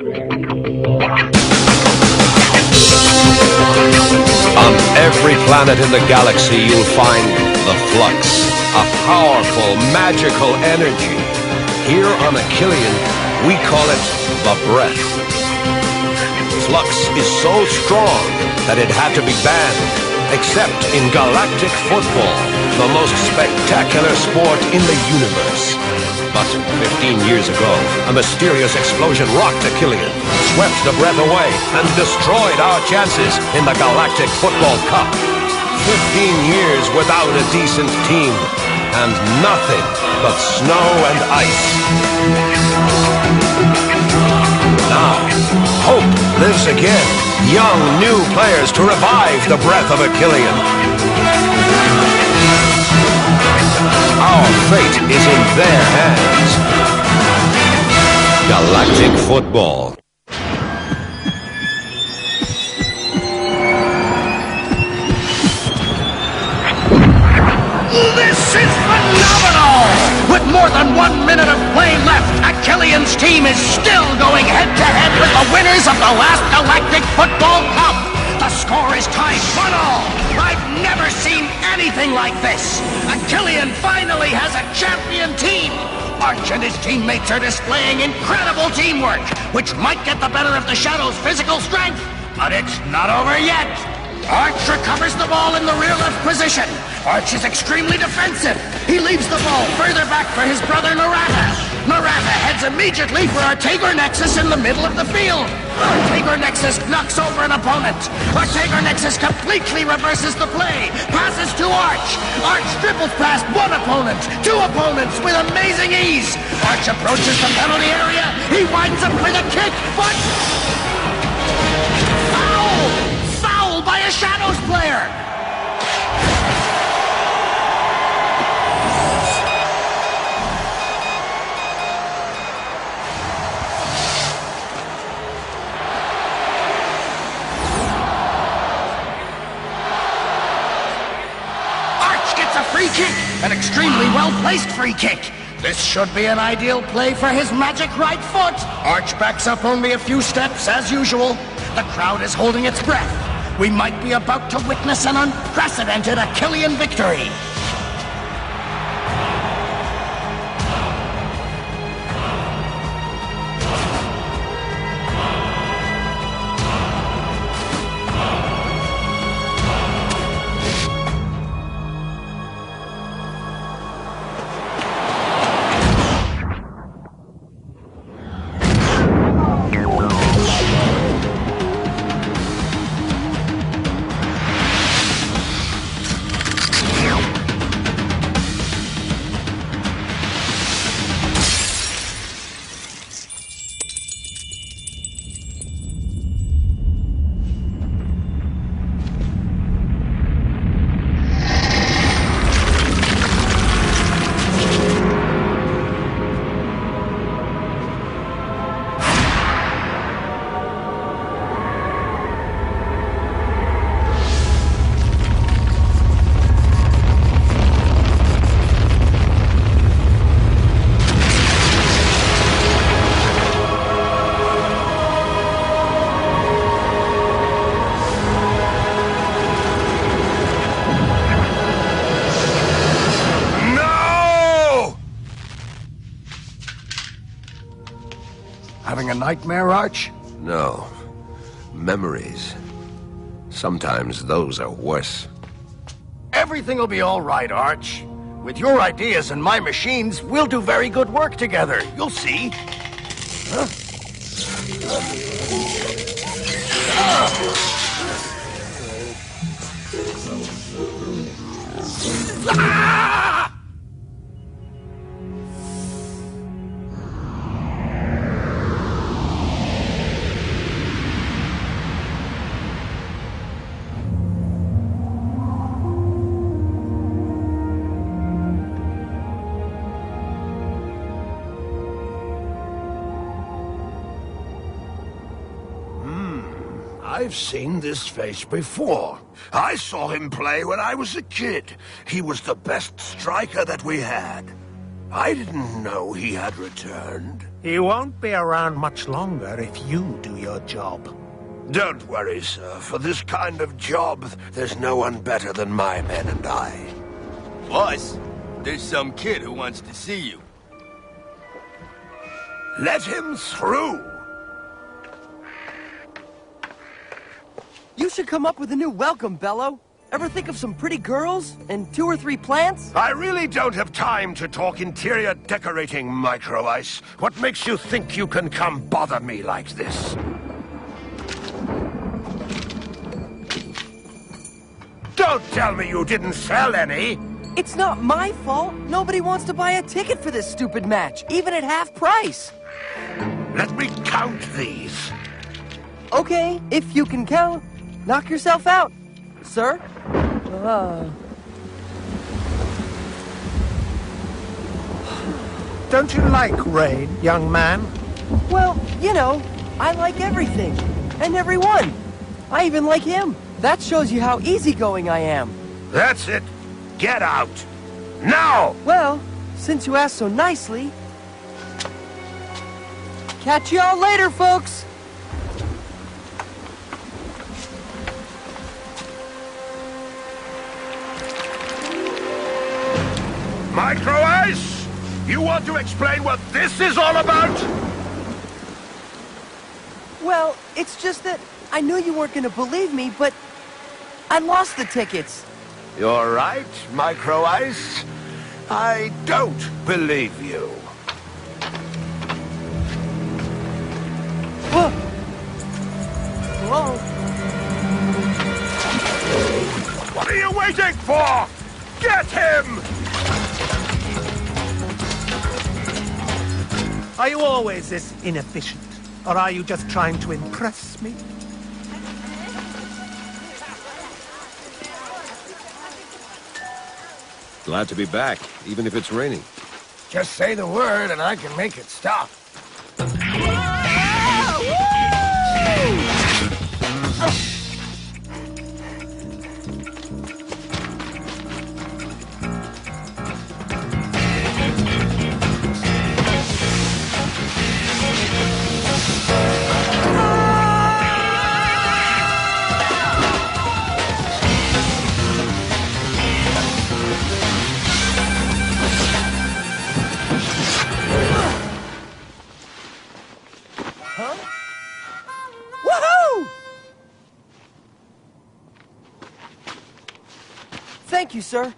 On every planet in the galaxy, you'll find the flux, a powerful, magical energy. Here on Achillean, we call it the breath. Flux is so strong that it had to be banned, except in Galactic Football, the most spectacular sport in the universe. But 15 years ago, a mysterious explosion rocked Achillean, swept the breath away, and destroyed our chances in the Galactic Football Cup. 15 years without a decent team, and nothing but snow and ice. Now, hope lives again. Young, new players to revive the breath of Achillean. Our fate is in their hands. Galactic Football. This is phenomenal! With more than 1 minute of play left, Achillean's team is still going head-to-head with the winners of the last Galactic Football Cup. The score is tied 1-1. I've never seen anything like this. Achillean finally has a champion team. Arch and his teammates are displaying incredible teamwork, which might get the better of the Shadow's physical strength. But it's not over yet. Arch recovers the ball in the rear left position. Arch is extremely defensive. He leaves the ball further back for his brother Narata. Narata heads immediately for Artager Nexus in the middle of the field. Artager Nexus knocks over an opponent. Artager Nexus completely reverses the play. Passes to Arch. Arch dribbles past one opponent, two opponents with amazing ease. Arch approaches the penalty area. He winds up with a kick, but... Foul by a Shadows player! Free kick! An extremely well-placed free kick. This should be an ideal play for his magic right foot. Arch backs up only a few steps, as usual. The crowd is holding its breath. We might be about to witness an unprecedented Achillean victory. Having a nightmare, Arch? No. Memories. Sometimes those are worse. Everything will be all right, Arch. With your ideas and my machines, we'll do very good work together. You'll see. Huh? Ah! I've seen this face before. I saw him play when I was a kid. He was the best striker that we had. I didn't know he had returned. He won't be around much longer if you do your job. Don't worry, sir. For this kind of job, there's no one better than my men and I. Plus, there's some kid who wants to see you. Let him through. You should come up with a new welcome, Bello. Ever think of some pretty girls and 2 or 3 plants? I really don't have time to talk interior decorating, Micro Ice. What makes you think you can come bother me like this? Don't tell me you didn't sell any! It's not my fault. Nobody wants to buy a ticket for this stupid match, even at half price. Let me count these. Okay, if you can count. Knock yourself out, sir. Don't you like rain, young man? Well, you know, I like everything. And everyone. I even like him. That shows you how easygoing I am. That's it. Get out. Now! Well, since you asked so nicely... Catch y'all later, folks! Micro Ice! You want to explain what this is all about? Well, it's just that I knew you weren't gonna believe me, but I lost the tickets. You're right, Micro Ice. I don't believe you. Whoa! Whoa! What are you waiting for? Get him! Are you always this inefficient? Or are you just trying to impress me? Glad to be back, even if it's raining. Just say the word and I can make it stop. Woohoo! Thank you, sir.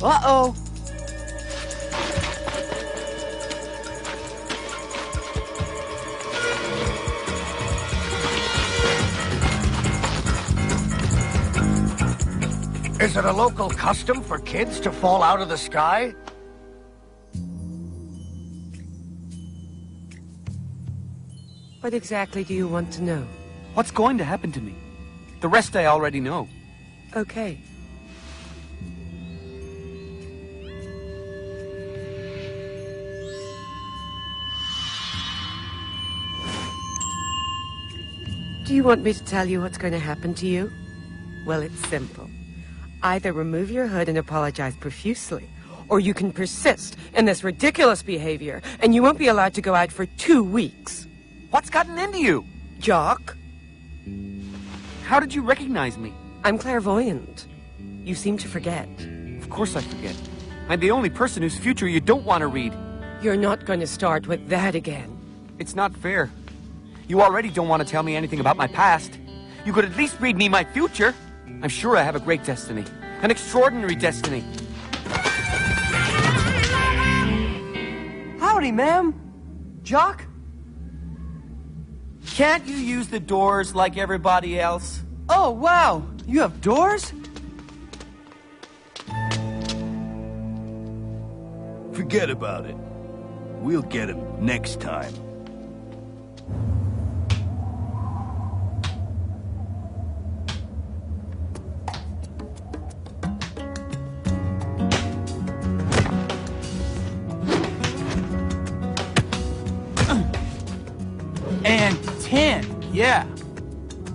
Uh-oh. Is it a local custom for kids to fall out of the sky? What exactly do you want to know? What's going to happen to me? The rest I already know. Okay. Do you want me to tell you what's going to happen to you? Well, it's simple. Either remove your hood and apologize profusely, or you can persist in this ridiculous behavior, and you won't be allowed to go out for 2 weeks. What's gotten into you? Jock, How did you recognize me? I'm clairvoyant. You seem to forget. Of course I forget. I'm the only person whose future you don't want to read. You're not going to start with that again. It's not fair. You already don't want to tell me anything about my past. You could at least read me my future. I'm sure I have a great destiny. An extraordinary destiny. Howdy, ma'am. Jock? Can't you use the doors like everybody else? Oh, wow. You have doors? Forget about it. We'll get him next time. And 10, yeah.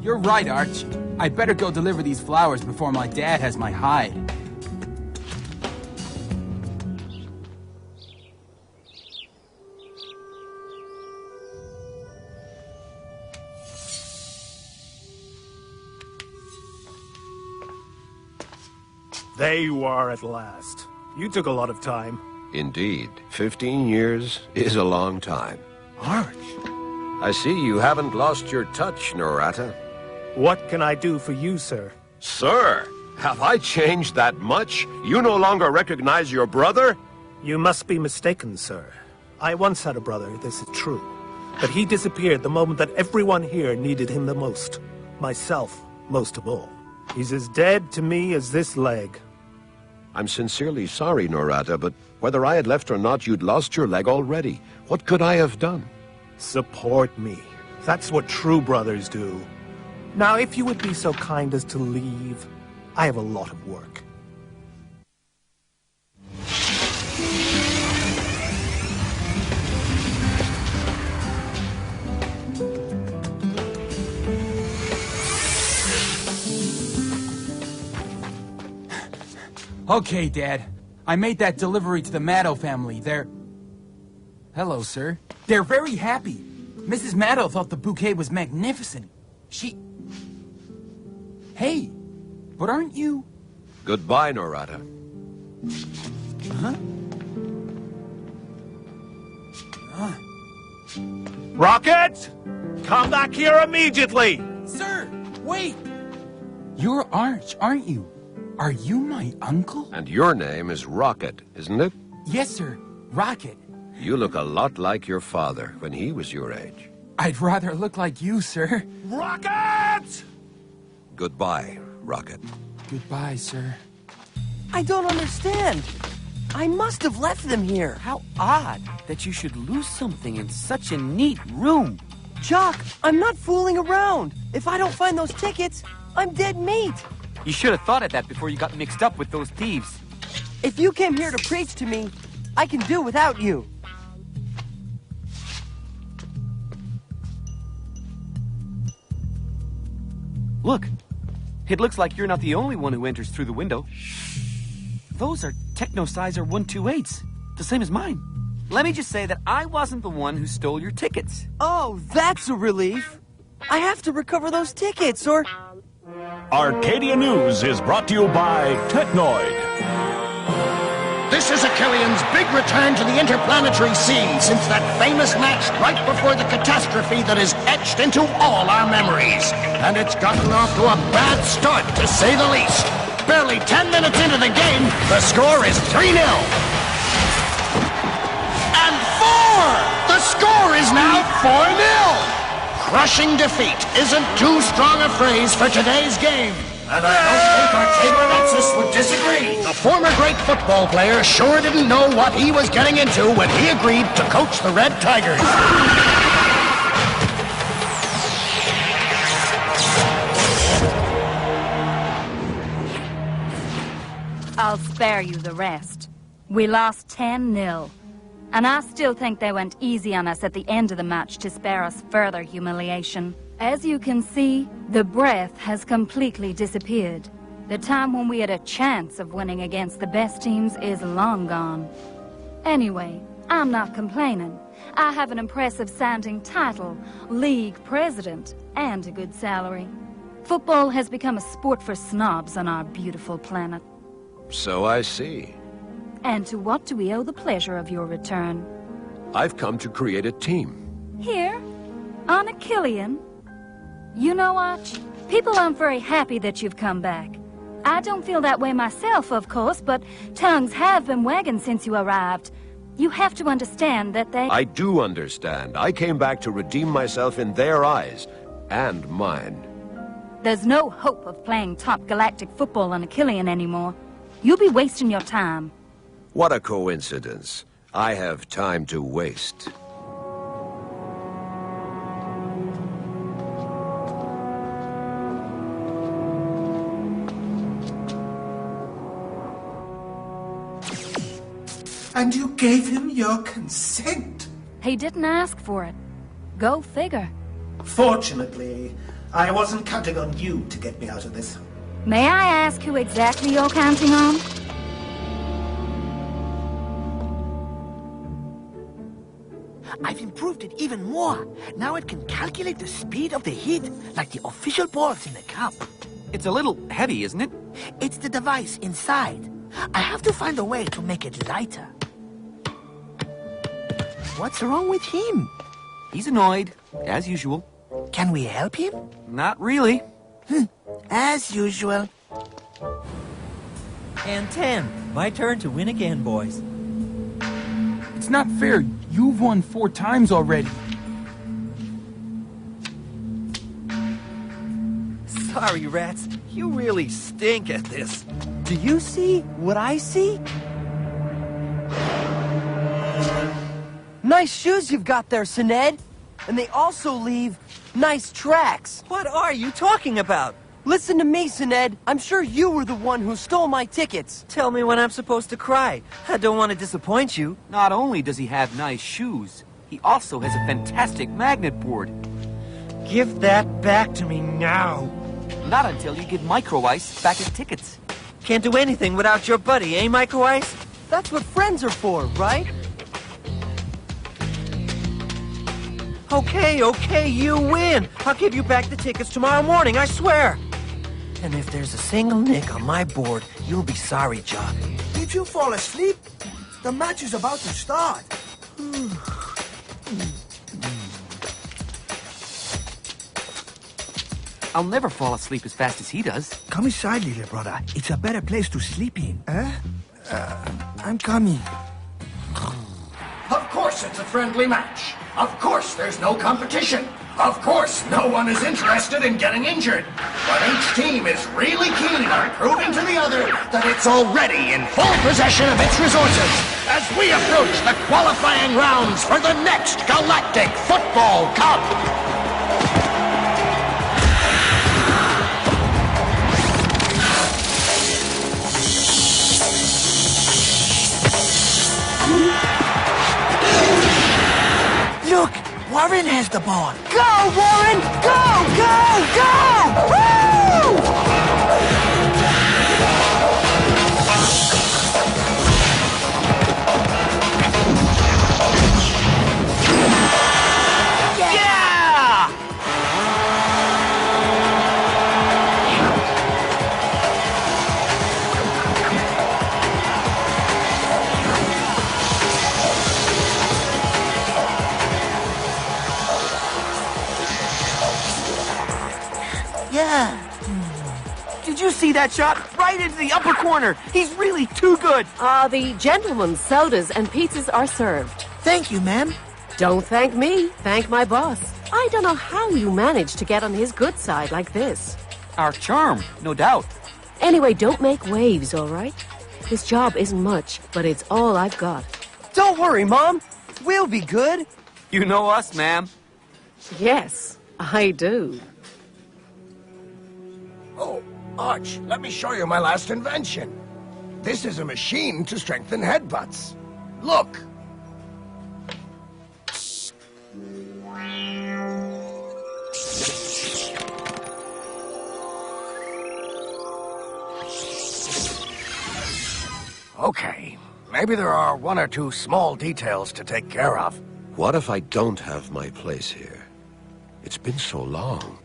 You're right, Arch. I better go deliver these flowers before my dad has my hide. There you are at last. You took a lot of time. Indeed, 15 years is a long time. Arch, I see you haven't lost your touch, Norata. what can I do for you, sir? Sir, have I changed that much? You no longer recognize your brother? You must be mistaken, sir. I once had a brother, this is true. But he disappeared the moment that everyone here needed him the most. Myself, most of all. He's as dead to me as this leg. I'm sincerely sorry, Norata, but whether I had left or not, you'd lost your leg already. What could I have done? Support me. That's what true brothers do. Now, if you would be so kind as to leave, I have a lot of work. Okay, Dad. I made that delivery to the Maddow family. They're... Hello, sir. They're very happy. Mrs. Maddow thought the bouquet was magnificent. She... Hey, but aren't you... Goodbye, Norata. Rocket! Come back here immediately! Sir, wait! You're Arch, aren't you? Are you my uncle? And your name is Rocket, isn't it? Yes, sir. Rocket. You look a lot like your father when he was your age. I'd rather look like you, sir. Rocket! Goodbye, Rocket. Goodbye, sir. I don't understand. I must have left them here. How odd that you should lose something in such a neat room. Jock, I'm not fooling around. If I don't find those tickets, I'm dead meat. You should have thought of that before you got mixed up with those thieves. If you came here to preach to me, I can do without you. Look, it looks like you're not the only one who enters through the window. Those are Technosizer 128s, the same as mine. Let me just say that I wasn't the one who stole your tickets. Oh, that's a relief. I have to recover those tickets, or... Arcadia News is brought to you by Technoid. This is Achillean's big return to the interplanetary scene since that famous match right before the catastrophe that is etched into all our memories. And it's gotten off to a bad start, to say the least. Barely 10 minutes into the game, the score is 3-0. And 4! The score is now 4-0! Crushing defeat isn't too strong a phrase for today's game. And I don't think our Taborensis would disagree. The former great football player sure didn't know what he was getting into when he agreed to coach the Red Tigers. I'll spare you the rest. We lost 10-0. And I still think they went easy on us at the end of the match to spare us further humiliation. As you can see, the breath has completely disappeared. The time when we had a chance of winning against the best teams is long gone. Anyway, I'm not complaining. I have an impressive sounding title, league president, and a good salary. Football has become a sport for snobs on our beautiful planet. So I see. And to what do we owe the pleasure of your return? I've come to create a team. Here? On Achillean? You know, Arch, people aren't very happy that you've come back. I don't feel that way myself, of course, but tongues have been wagging since you arrived. You have to understand that they... I do understand. I came back to redeem myself in their eyes, and mine. There's no hope of playing top galactic football on Achillean anymore. You'll be wasting your time. What a coincidence. I have time to waste. And you gave him your consent? He didn't ask for it. Go figure. Fortunately, I wasn't counting on you to get me out of this. May I ask who exactly you're counting on? I've improved it even more. Now it can calculate the speed of the hit, like the official balls in the cup. It's a little heavy, isn't it? It's the device inside. I have to find a way to make it lighter. What's wrong with him? He's annoyed, as usual. Can we help him? Not really. As usual. And 10. My turn to win again, boys. It's not fair. You've won 4 times already. Sorry, rats. You really stink at this. Do you see what I see? Nice shoes you've got there, Sined. And they also leave nice tracks. What are you talking about? Listen to me, Sined. I'm sure you were the one who stole my tickets. Tell me when I'm supposed to cry. I don't want to disappoint you. Not only does he have nice shoes, he also has a fantastic magnet board. Give that back to me now. Not until you give Micro Ice back his tickets. Can't do anything without your buddy, eh, Micro Ice? That's what friends are for, right? Okay, you win. I'll give you back the tickets tomorrow morning, I swear. And if there's a single nick on my board, you'll be sorry, John. Did you fall asleep? The match is about to start. I'll never fall asleep as fast as he does. Come inside, little brother. It's a better place to sleep in. I'm coming. Of course it's a friendly match. Of course there's no competition. Of course no one is interested in getting injured. But each team is really keen on proving to the other that it's already in full possession of its resources as we approach the qualifying rounds for the next Galactic Football Cup. Look, Warren has the ball. Go, Warren! Go! Woo! Did you see that shot? Right into the upper corner. He's really too good. The gentlemen's sodas and pizzas are served. Thank you, ma'am. Don't thank me. Thank my boss. I don't know how you managed to get on his good side like this. Our charm, no doubt. Anyway, don't make waves, all right? This job isn't much, but it's all I've got. Don't worry, Mom. We'll be good. You know us, ma'am. Yes, I do. Oh, Arch, let me show you my last invention. This is a machine to strengthen headbutts. Look. Okay, maybe there are 1 or 2 small details to take care of. What if I don't have my place here? It's been so long.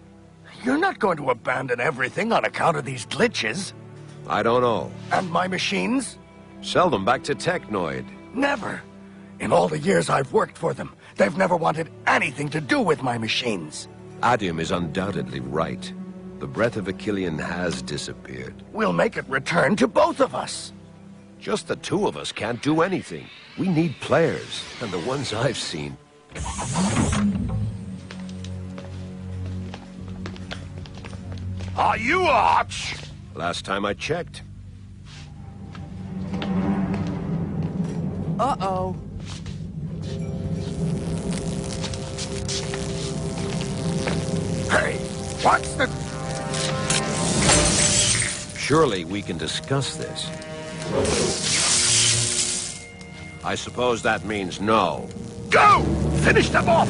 You're not going to abandon everything on account of these glitches. I don't know. And my machines? Sell them back to Technoid. Never. In all the years I've worked for them, they've never wanted anything to do with my machines. Adium is undoubtedly right. The breath of Achillean has disappeared. We'll make it return to both of us. Just the 2 of us can't do anything. We need players, and the ones I've seen. Are you Arch? Last time I checked. Uh-oh. Hey, what's the... Surely we can discuss this. I suppose that means no. Go! Finish them off!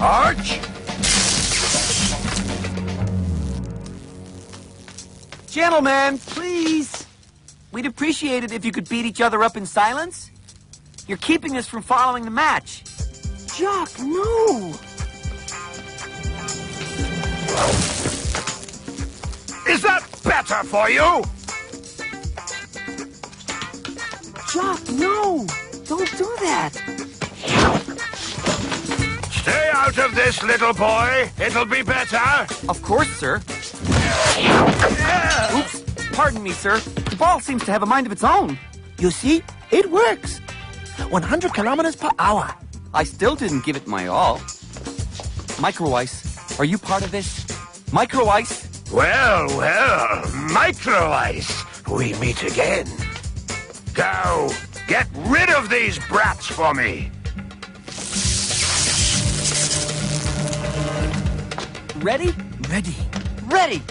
Arch? Gentlemen, please. We'd appreciate it if you could beat each other up in silence. You're keeping us from following the match. Jock, no! Is that better for you? Jock, no! Don't do that! Stay out of this, little boy. It'll be better. Of course, sir. Oops. Pardon me, sir. The ball seems to have a mind of its own. You see? It works. 100 kilometers per hour. I still didn't give it my all. Micro Ice, are you part of this? Micro Ice? Well, Micro Ice, we meet again. Go, get rid of these brats for me. Ready? Ready. Ready!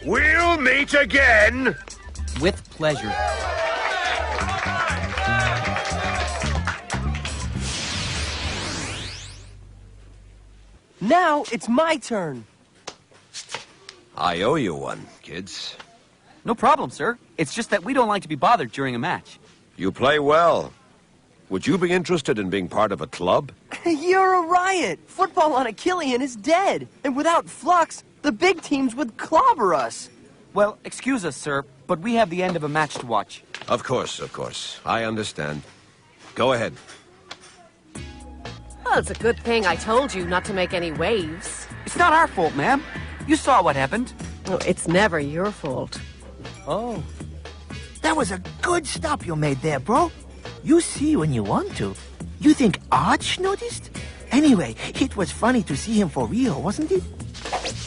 We'll meet again. With pleasure. Now it's my turn. I owe you one, kids. No problem, sir. It's just that we don't like to be bothered during a match. You play well. Would you be interested in being part of a club? You're a riot! Football on Achillean is dead. And without Flux, the big teams would clobber us. Well, excuse us, sir, but we have the end of a match to watch. Of course, of course. I understand. Go ahead. Well, it's a good thing I told you not to make any waves. It's not our fault, ma'am. You saw what happened. Oh, it's never your fault. Oh. That was a good stop you made there, bro. You see when you want to. You think Arch noticed? Anyway, it was funny to see him for real, wasn't it?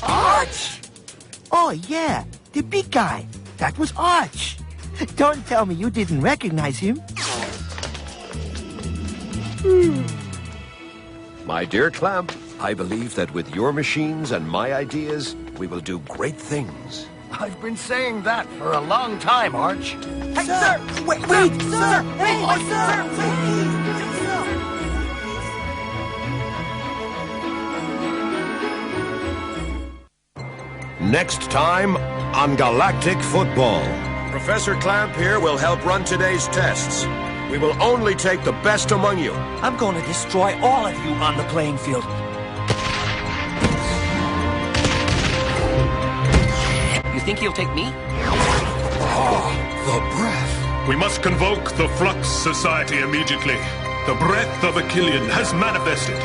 Arch! Oh, yeah. The big guy. That was Arch. Don't tell me you didn't recognize him. My dear Clamp, I believe that with your machines and my ideas, we will do great things. I've been saying that for a long time, Arch. Hey, sir! Wait, Sir! Hey, sir! Next time on Galactic Football. Professor Clamp here will help run today's tests. We will only take the best among you. I'm going to destroy all of you on the playing field. You think he'll take me? The breath. We must convoke the Flux Society immediately. The breath of Achillean has manifested.